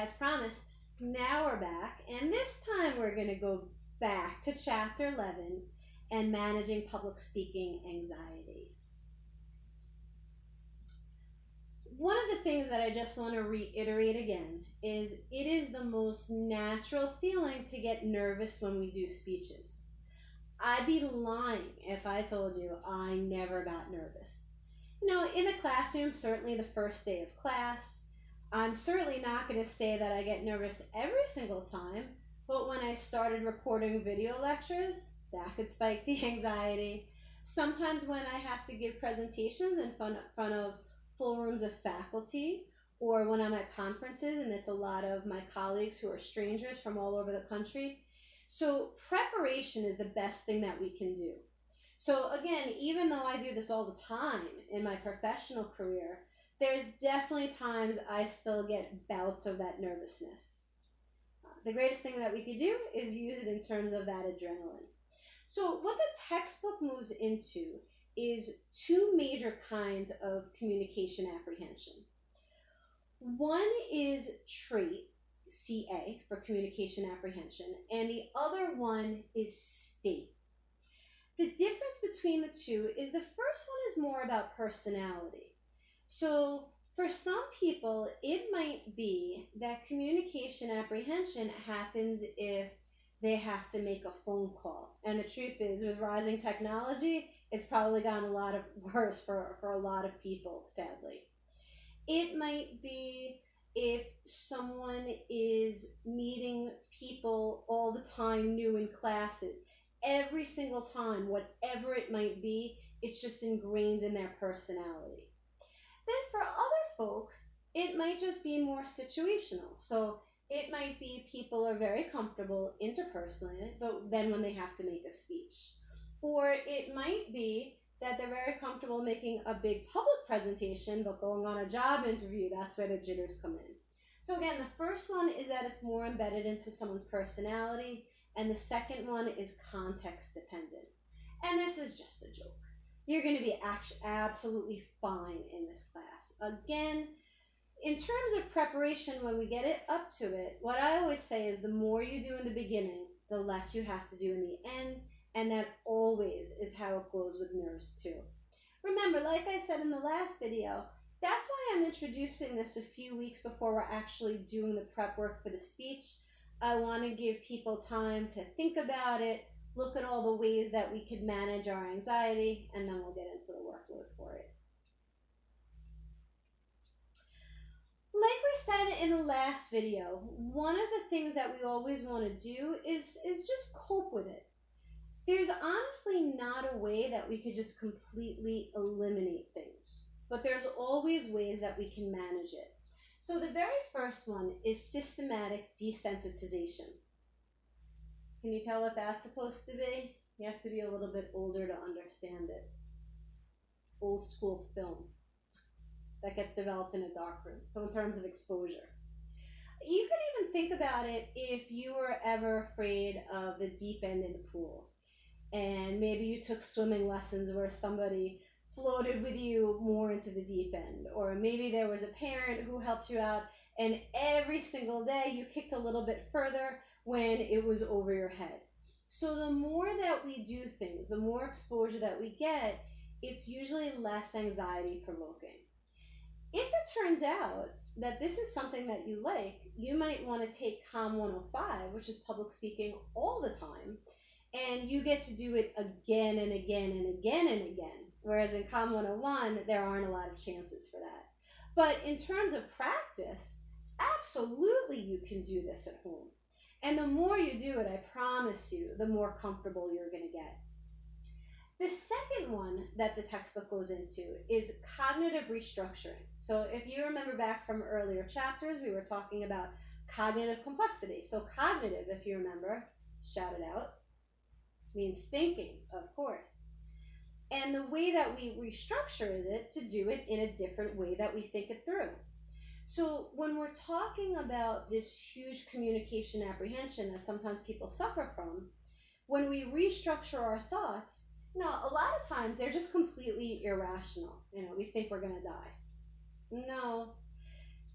as promised, now we're back, and this time we're going to go back to Chapter 11 and managing public speaking anxiety. One of the things that I just want to reiterate again is it is the most natural feeling to get nervous when we do speeches. I'd be lying if I told you I never got nervous. You know, in the classroom, certainly the first day of class, I'm certainly not going to say that I get nervous every single time, but when I started recording video lectures, that could spike the anxiety. Sometimes when I have to give presentations in front of full rooms of faculty, or when I'm at conferences and it's a lot of my colleagues who are strangers from all over the country. So preparation is the best thing that we can do. So again, even though I do this all the time in my professional career, there's definitely times I still get bouts of that nervousness. The greatest thing that we could do is use it in terms of that adrenaline. So what the textbook moves into is two major kinds of communication apprehension. One is trait, CA, for communication apprehension, and the other one is state. The difference between the two is the first one is more about personality. So for some people, it might be that communication apprehension happens if they have to make a phone call. And the truth is, with rising technology, it's probably gotten a lot worse for a lot of people, sadly. It might be if someone is meeting people all the time new in classes. Every single time, whatever it might be, it's just ingrained in their personality. Then for other folks, it might just be more situational. So it might be people are very comfortable interpersonally, but then when they have to make a speech. Or it might be that they're very comfortable making a big public presentation, but going on a job interview, that's where the jitters come in. So again, the first one is that it's more embedded into someone's personality, and the second one is context dependent. And this is just a joke. You're going to be absolutely fine in this class. Again, in terms of preparation, when we get it up to it, what I always say is the more you do in the beginning, the less you have to do in the end, and that always is how it goes with nerves too. Remember, like I said in the last video, that's why I'm introducing this a few weeks before we're actually doing the prep work for the speech. I want to give people time to think about it, look at all the ways that we could manage our anxiety, and then we'll get into the workload for it. Like we said in the last video, one of the things that we always want to do is just cope with it. There's honestly not a way that we could just completely eliminate things, but there's always ways that we can manage it. So the very first one is systematic desensitization. Can you tell what that's supposed to be? You have to be a little bit older to understand it. Old school film that gets developed in a dark room. So in terms of exposure. You could even think about it if you were ever afraid of the deep end in the pool. And maybe you took swimming lessons where somebody floated with you more into the deep end. Or maybe there was a parent who helped you out and every single day you kicked a little bit further when it was over your head. So the more that we do things, the more exposure that we get, it's usually less anxiety provoking. If it turns out that this is something that you like, you might want to take COM 105, which is public speaking all the time, and you get to do it again and again and again and again. Whereas in COM 101, there aren't a lot of chances for that. But in terms of practice, absolutely you can do this at home. And the more you do it, I promise you, the more comfortable you're going to get. The second one that the textbook goes into is cognitive restructuring. So if you remember back from earlier chapters, we were talking about cognitive complexity. So cognitive, if you remember, shout it out, means thinking, of course. And the way that we restructure is it to do it in a different way that we think it through. So when we're talking about this huge communication apprehension that sometimes people suffer from, when we restructure our thoughts, a lot of times they're just completely irrational. We think we're going to die. No.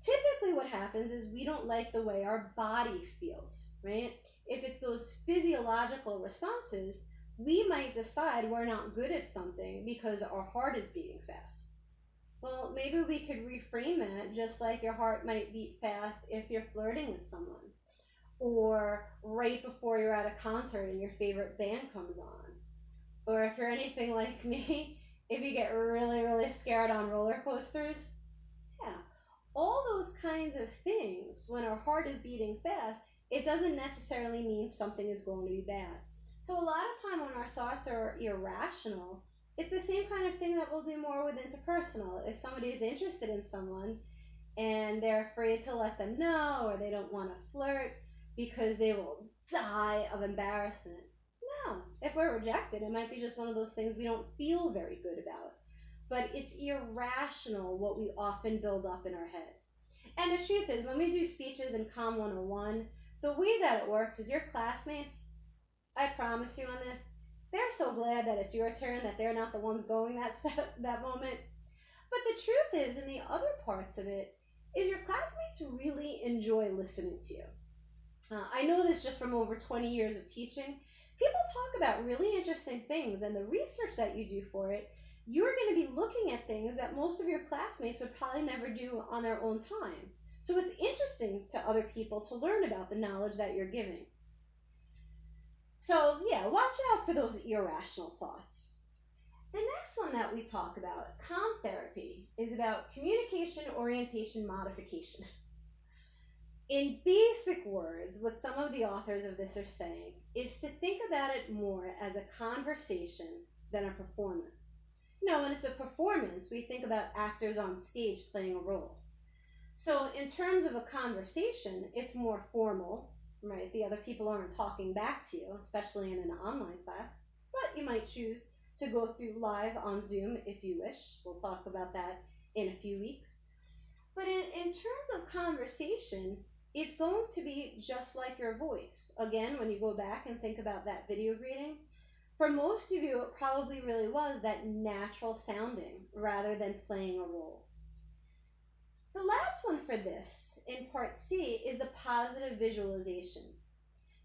Typically what happens is we don't like the way our body feels, right? If it's those physiological responses, we might decide we're not good at something because our heart is beating fast. Well, maybe we could reframe that, just like your heart might beat fast if you're flirting with someone, or right before you're at a concert and your favorite band comes on, or if you're anything like me, if you get really, really scared on roller coasters. Yeah, all those kinds of things, when our heart is beating fast, it doesn't necessarily mean something is going to be bad. So a lot of time when our thoughts are irrational, it's the same kind of thing that we'll do more with interpersonal. If somebody is interested in someone and they're afraid to let them know, or they don't want to flirt because they will die of embarrassment. No, if we're rejected, it might be just one of those things we don't feel very good about. But it's irrational what we often build up in our head. And the truth is, when we do speeches in Com 101, the way that it works is your classmates, I promise you on this, they're so glad that it's your turn, that they're not the ones going that moment. But the truth is, in the other parts of it, is your classmates really enjoy listening to you. I know this just from over 20 years of teaching. People talk about really interesting things, and the research that you do for it, you're going to be looking at things that most of your classmates would probably never do on their own time. So it's interesting to other people to learn about the knowledge that you're giving. So yeah, watch out for those irrational thoughts. The next one that we talk about, calm therapy, is about communication orientation modification. In basic words, what some of the authors of this are saying is to think about it more as a conversation than a performance. You know, when it's a performance, we think about actors on stage playing a role. So in terms of a conversation, it's more formal, right? The other people aren't talking back to you, especially in an online class, but you might choose to go through live on Zoom if you wish. We'll talk about that in a few weeks. But in terms of conversation, it's going to be just like your voice. Again, when you go back and think about that video greeting, for most of you, it probably really was that natural sounding rather than playing a role. The last one for this, in part C, is the positive visualization.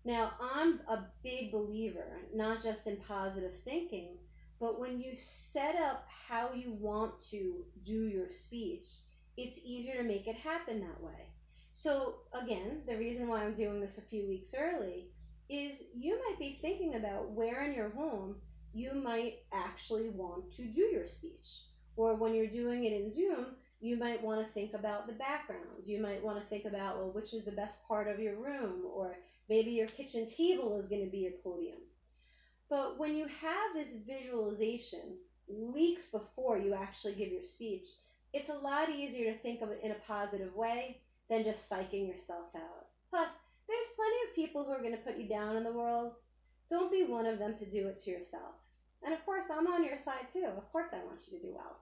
Now, I'm a big believer, not just in positive thinking, but when you set up how you want to do your speech, it's easier to make it happen that way. So again, the reason why I'm doing this a few weeks early is you might be thinking about where in your home you might actually want to do your speech. Or when you're doing it in Zoom, you might want to think about the backgrounds. You might want to think about, well, which is the best part of your room, or maybe your kitchen table is going to be your podium. But when you have this visualization weeks before you actually give your speech, it's a lot easier to think of it in a positive way than just psyching yourself out. Plus, there's plenty of people who are going to put you down in the world. Don't be one of them to do it to yourself. And of course, I'm on your side too. Of course, I want you to do well.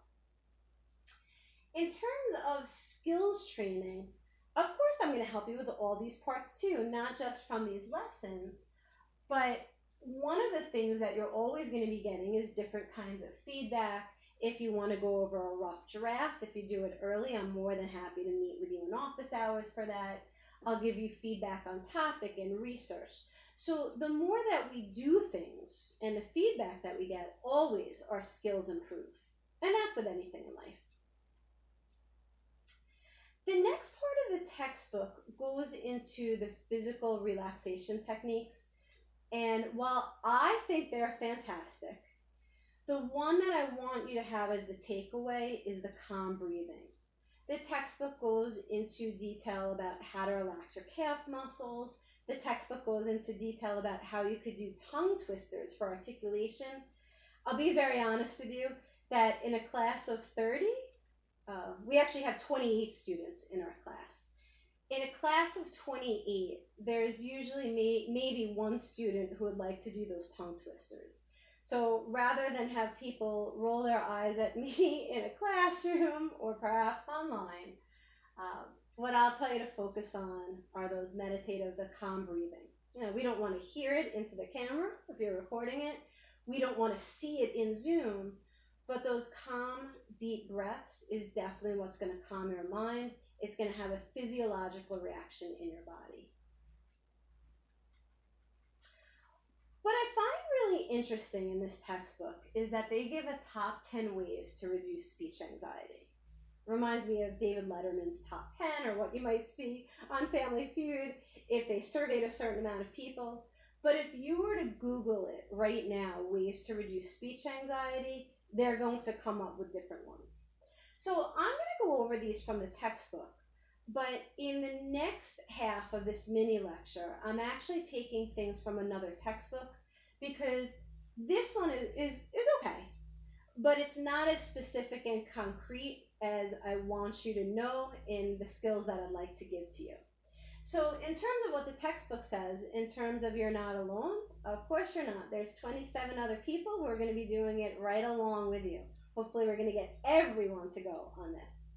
In terms of skills training, of course, I'm going to help you with all these parts too, not just from these lessons, but one of the things that you're always going to be getting is different kinds of feedback. If you want to go over a rough draft, if you do it early, I'm more than happy to meet with you in office hours for that. I'll give you feedback on topic and research. So the more that we do things and the feedback that we get, always our skills improve. And that's with anything in life. The next part of the textbook goes into the physical relaxation techniques. And while I think they're fantastic, the one that I want you to have as the takeaway is the calm breathing. The textbook goes into detail about how to relax your calf muscles. The textbook goes into detail about how you could do tongue twisters for articulation. I'll be very honest with you that in a class of 30, we actually have 28 students in our class. In a class of 28, there's usually maybe one student who would like to do those tongue twisters. So rather than have people roll their eyes at me in a classroom or perhaps online, what I'll tell you to focus on are those meditative, the calm breathing. You know, we don't want to hear it into the camera if you're recording it. We don't want to see it in Zoom. But those calm, deep breaths is definitely what's going to calm your mind. It's going to have a physiological reaction in your body. What I find really interesting in this textbook is that they give a top 10 ways to reduce speech anxiety. Reminds me of David Letterman's top 10, or what you might see on Family Feud if they surveyed a certain amount of people. But if you were to Google it right now, ways to reduce speech anxiety, they're going to come up with different ones. So I'm going to go over these from the textbook. But in the next half of this mini lecture, I'm actually taking things from another textbook because this one is okay, but it's not as specific and concrete as I want you to know in the skills that I'd like to give to you. So in terms of what the textbook says, in terms of you're not alone, of course you're not. There's 27 other people who are going to be doing it right along with you. Hopefully we're going to get everyone to go on this.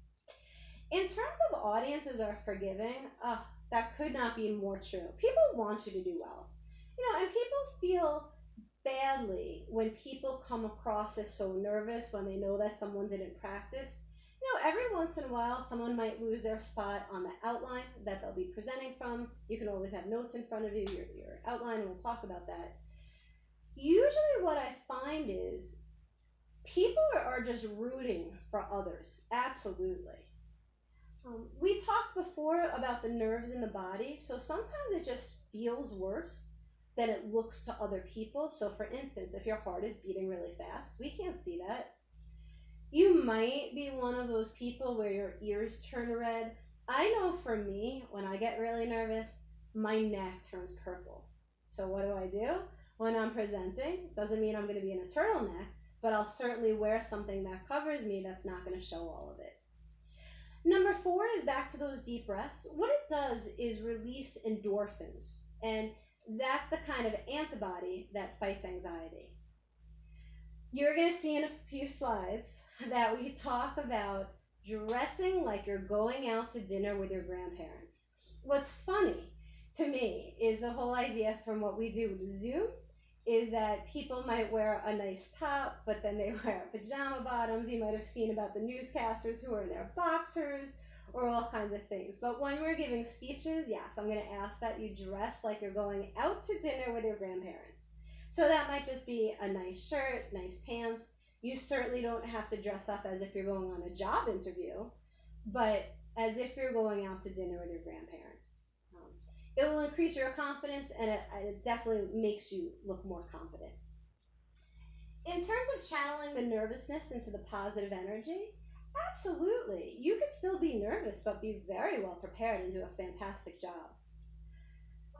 In terms of audiences are forgiving, that could not be more true. People want you to do well. And people feel badly when people come across as so nervous when they know that someone didn't practice. Every once in a while, someone might lose their spot on the outline that they'll be presenting from. You can always have notes in front of you, your outline, and we'll talk about that. Usually what I find is people are just rooting for others, absolutely. We talked before about the nerves in the body, so sometimes it just feels worse than it looks to other people. So for instance, if your heart is beating really fast, we can't see that. You might be one of those people where your ears turn red. I know for me, when I get really nervous, my neck turns purple. So what do? When I'm presenting, doesn't mean I'm going to be in a turtleneck, but I'll certainly wear something that covers me that's not going to show all of it. Number 4 is back to those deep breaths. What it does is release endorphins, and that's the kind of antibody that fights anxiety. You're going to see in a few slides that we talk about dressing like you're going out to dinner with your grandparents. What's funny to me is the whole idea from what we do with Zoom is that people might wear a nice top, but then they wear pajama bottoms. You might have seen about the newscasters who are in their boxers or all kinds of things. But when we're giving speeches, yes, I'm going to ask that you dress like you're going out to dinner with your grandparents. So that might just be a nice shirt, nice pants. You certainly don't have to dress up as if you're going on a job interview, but as if you're going out to dinner with your grandparents. It will increase your confidence, and it definitely makes you look more confident. In terms of channeling the nervousness into the positive energy, absolutely. You could still be nervous, but be very well prepared and do a fantastic job.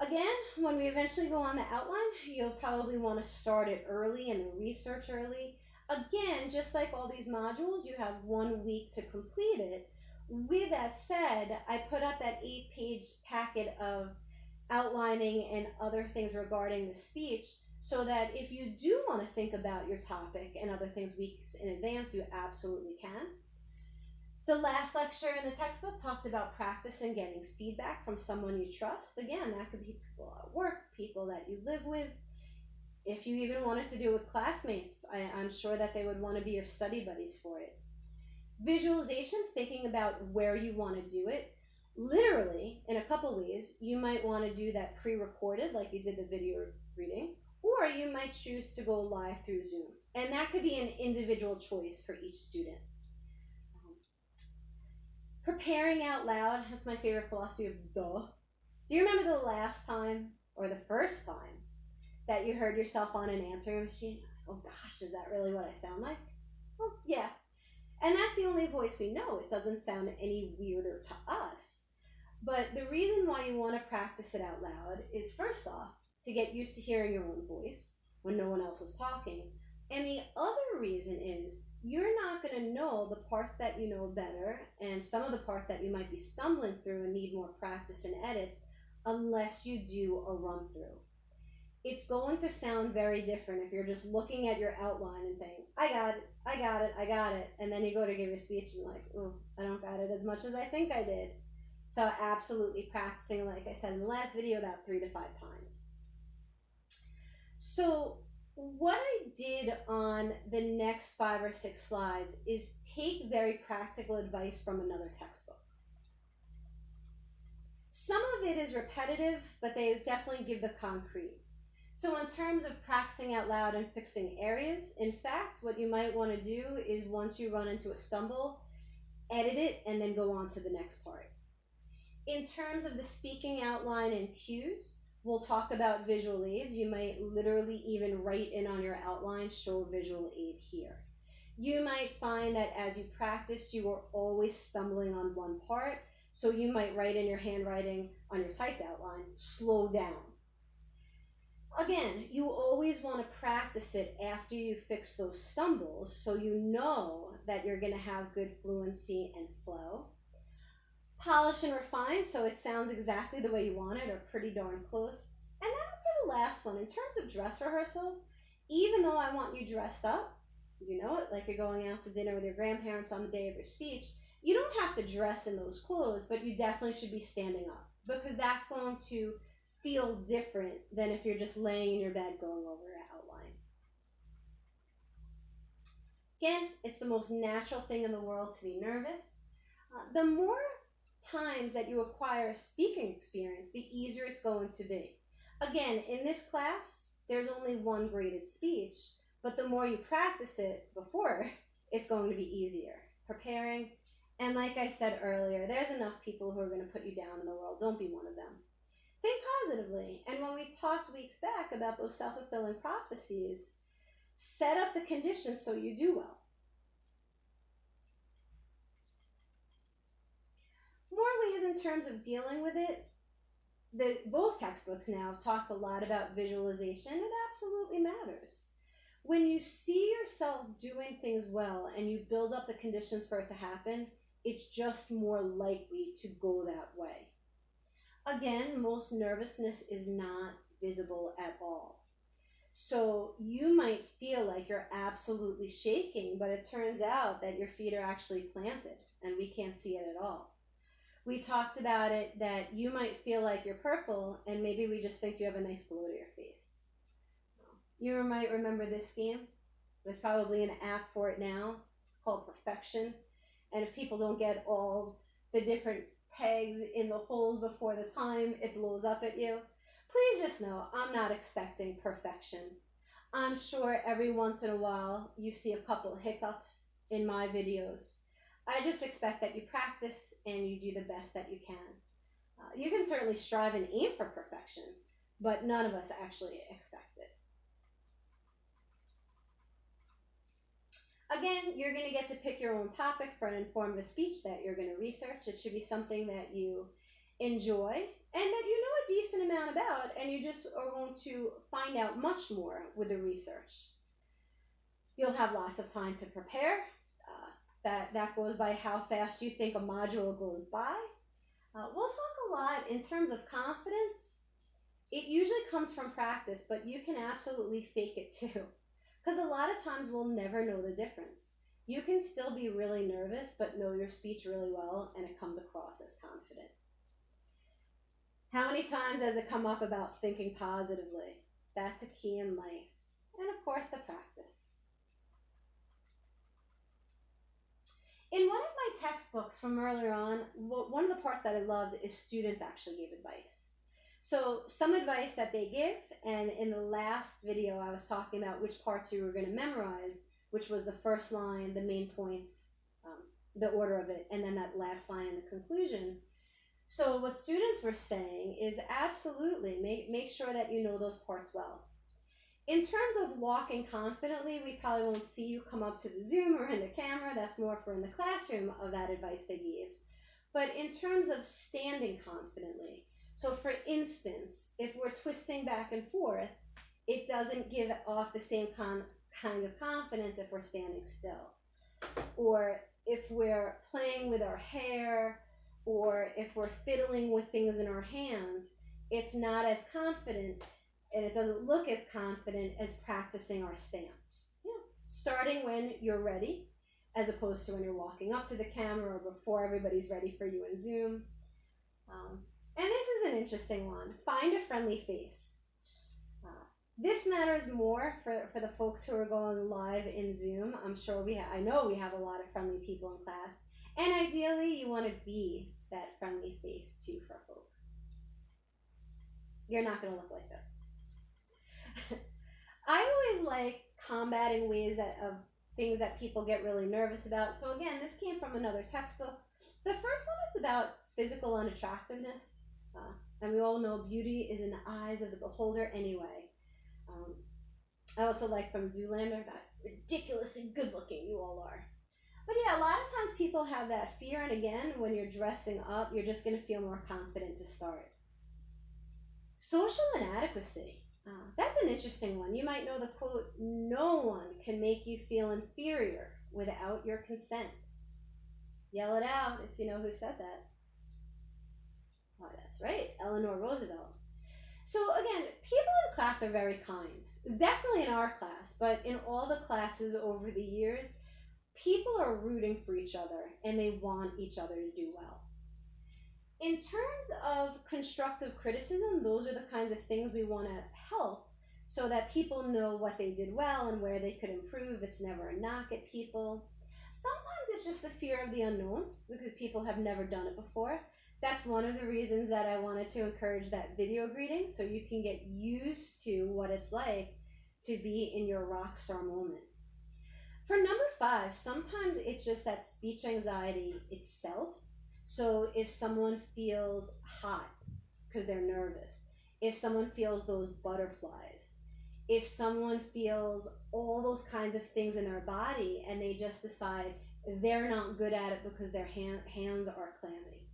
Again, when we eventually go on the outline, you'll probably want to start it early and research early. Again, just like all these modules, you have 1 week to complete it. With that said, I put up that 8-page packet of outlining and other things regarding the speech so that if you do want to think about your topic and other things weeks in advance, you absolutely can. The last lecture in the textbook talked about practice and getting feedback from someone you trust. Again, that could be people at work, people that you live with. If you even wanted to do it with classmates, I'm sure that they would want to be your study buddies for it. Visualization, thinking about where you want to do it. Literally, in a couple ways, you might want to do that pre-recorded like you did the video reading, or you might choose to go live through Zoom. And that could be an individual choice for each student. Preparing out loud, that's my favorite philosophy of duh. Do you remember the last time or the first time that you heard yourself on an answering machine? Oh gosh, is that really what I sound like? Well, yeah. And that's the only voice we know. It doesn't sound any weirder to us. But the reason why you want to practice it out loud is, first off, to get used to hearing your own voice when no one else is talking. And the other reason is you're not going to know the parts that you know better and some of the parts that you might be stumbling through and need more practice and edits unless you do a run through. It's going to sound very different if you're just looking at your outline and think, I got it, I got it, I got it. And then you go to give your speech and you're like, oh, I don't got it as much as I think I did. So absolutely practicing, like I said in the last video, about 3 to 5 times. So What I did on the next 5 or 6 slides is take very practical advice from another textbook. Some of it is repetitive, but they definitely give the concrete. So in terms of practicing out loud and fixing areas, in fact, what you might want to do is once you run into a stumble, edit it and then go on to the next part. In terms of the speaking outline and cues, we'll talk about visual aids. You might literally even write in on your outline, show a visual aid here. You might find that as you practice, you are always stumbling on one part. So you might write in your handwriting on your typed outline, slow down. Again, you always want to practice it after you fix those stumbles so you know that you're going to have good fluency and flow. Polish and refine so it sounds exactly the way you want it or pretty darn close. And then for the last one, in terms of dress rehearsal, even though I want you dressed up, you know it, like you're going out to dinner with your grandparents on the day of your speech, you don't have to dress in those clothes, but you definitely should be standing up because that's going to feel different than if you're just laying in your bed going over your outline. Again, it's the most natural thing in the world to be nervous. The more times that you acquire speaking experience, the easier it's going to be. Again, in this class, there's only one graded speech, but the more you practice it before, it's going to be easier. Preparing, and like I said earlier, there's enough people who are going to put you down in the world. Don't be one of them. Think positively. And when we talked weeks back about those self-fulfilling prophecies, set up the conditions so you do well. More ways in terms of dealing with it. Both textbooks now have talked a lot about visualization. It absolutely matters. When you see yourself doing things well and you build up the conditions for it to happen, it's just more likely to go that way. Again, most nervousness is not visible at all. So you might feel like you're absolutely shaking, but it turns out that your feet are actually planted and we can't see it at all. We talked about it that you might feel like you're purple and maybe we just think you have a nice glow to your face. You might remember this game. There's probably an app for it now. It's called Perfection. And if people don't get all the different pegs in the holes before the time it blows up at you, please just know I'm not expecting perfection. I'm sure every once in a while you see a couple of hiccups in my videos. I just expect that you practice and you do the best that you can. You can certainly strive and aim for perfection, but none of us actually expect it. Again, you're going to get to pick your own topic for an informative speech that you're going to research. It should be something that you enjoy and that you know a decent amount about, and you just are going to find out much more with the research. You'll have lots of time to prepare. That goes by how fast you think a module goes by. We'll talk a lot in terms of confidence. It usually comes from practice, but you can absolutely fake it too. Because a lot of times we'll never know the difference. You can still be really nervous, but know your speech really well, and it comes across as confident. How many times has it come up about thinking positively? That's a key in life. And of course, the practice. In one of my textbooks from earlier on, one of the parts that I loved is students actually gave advice. So some advice that they give, and in the last video I was talking about which parts you were going to memorize, which was the first line, the main points, the order of it, and then that last line in the conclusion. So what students were saying is absolutely make sure that you know those parts well. In terms of walking confidently, we probably won't see you come up to the Zoom or in the camera. That's more for in the classroom of that advice they gave. But in terms of standing confidently, so for instance, if we're twisting back and forth, it doesn't give off the same kind of confidence if we're standing still. Or if we're playing with our hair, or if we're fiddling with things in our hands, it's not as confident and it doesn't look as confident as practicing our stance. Yeah. Starting when you're ready, as opposed to when you're walking up to the camera or before everybody's ready for you in Zoom. And this is an interesting one. Find a friendly face. This matters more for the folks who are going live in Zoom. I know we have a lot of friendly people in class. And ideally, you want to be that friendly face too for folks. You're not going to look like this. I always like combating ways of things that people get really nervous about. So again, this came from another textbook. The first one is about physical unattractiveness. And we all know beauty is in the eyes of the beholder anyway. Um, I also like from Zoolander that ridiculously good looking you all are. But yeah, a lot of times people have that fear, and again, when you're dressing up, you're just going to feel more confident to start. Social inadequacy. That's an interesting one. You might know the quote, "No one can make you feel inferior without your consent." Yell it out if you know who said that. Oh, that's right, Eleanor Roosevelt. So again, people in class are very kind. Definitely in our class, but in all the classes over the years, people are rooting for each other and they want each other to do well. In terms of constructive criticism, those are the kinds of things we want to help so that people know what they did well and where they could improve. It's never a knock at people. Sometimes it's just the fear of the unknown because people have never done it before. That's one of the reasons that I wanted to encourage that video greeting so you can get used to what it's like to be in your rock star moment. For number 5, sometimes it's just that speech anxiety itself. So if someone feels hot because they're nervous, if someone feels those butterflies, if someone feels all those kinds of things in their body and they just decide they're not good at it because their hands are clammy.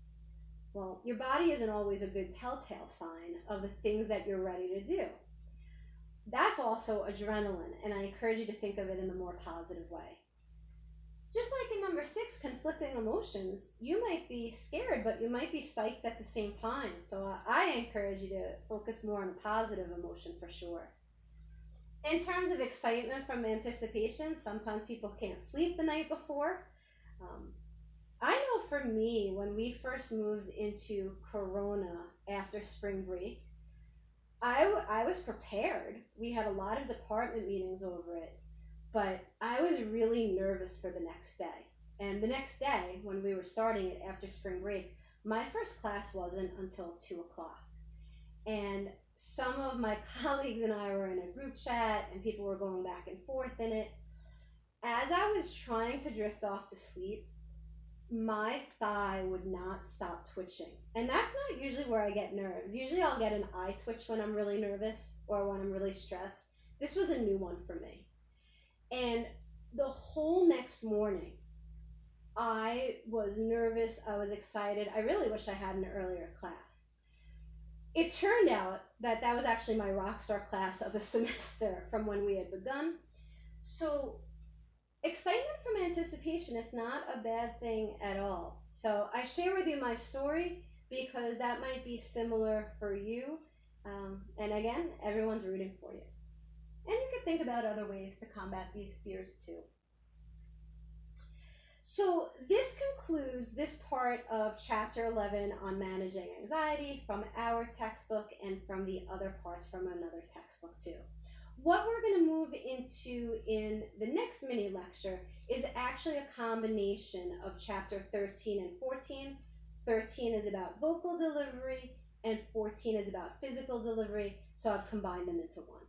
Well, your body isn't always a good telltale sign of the things that you're ready to do. That's also adrenaline, and I encourage you to think of it in a more positive way. Just like in number 6, conflicting emotions, you might be scared, but you might be psyched at the same time. So I encourage you to focus more on the positive emotion for sure. In terms of excitement from anticipation, sometimes people can't sleep the night before. I know for me, when we first moved into Corona after spring break, I was prepared. We had a lot of department meetings over it, but I was really nervous for the next day. And the next day, when we were starting it after spring break, my first class wasn't until 2 o'clock. And some of my colleagues and I were in a group chat, and people were going back and forth in it. As I was trying to drift off to sleep, my thigh would not stop twitching. And that's not usually where I get nerves. Usually I'll get an eye twitch when I'm really nervous or when I'm really stressed. This was a new one for me. And the whole next morning, I was nervous, I was excited. I really wish I had an earlier class. It turned out that that was actually my rockstar class of the semester from when we had begun. So excitement from anticipation is not a bad thing at all. So I share with you my story because that might be similar for you. And again, everyone's rooting for you. And you can think about other ways to combat these fears too. So this concludes this part of Chapter 11 on managing anxiety from our textbook and from the other parts from another textbook too. What we're going to move into in the next mini lecture is actually a combination of Chapter 13 and 14. 13 is about vocal delivery and 14 is about physical delivery, so I've combined them into one.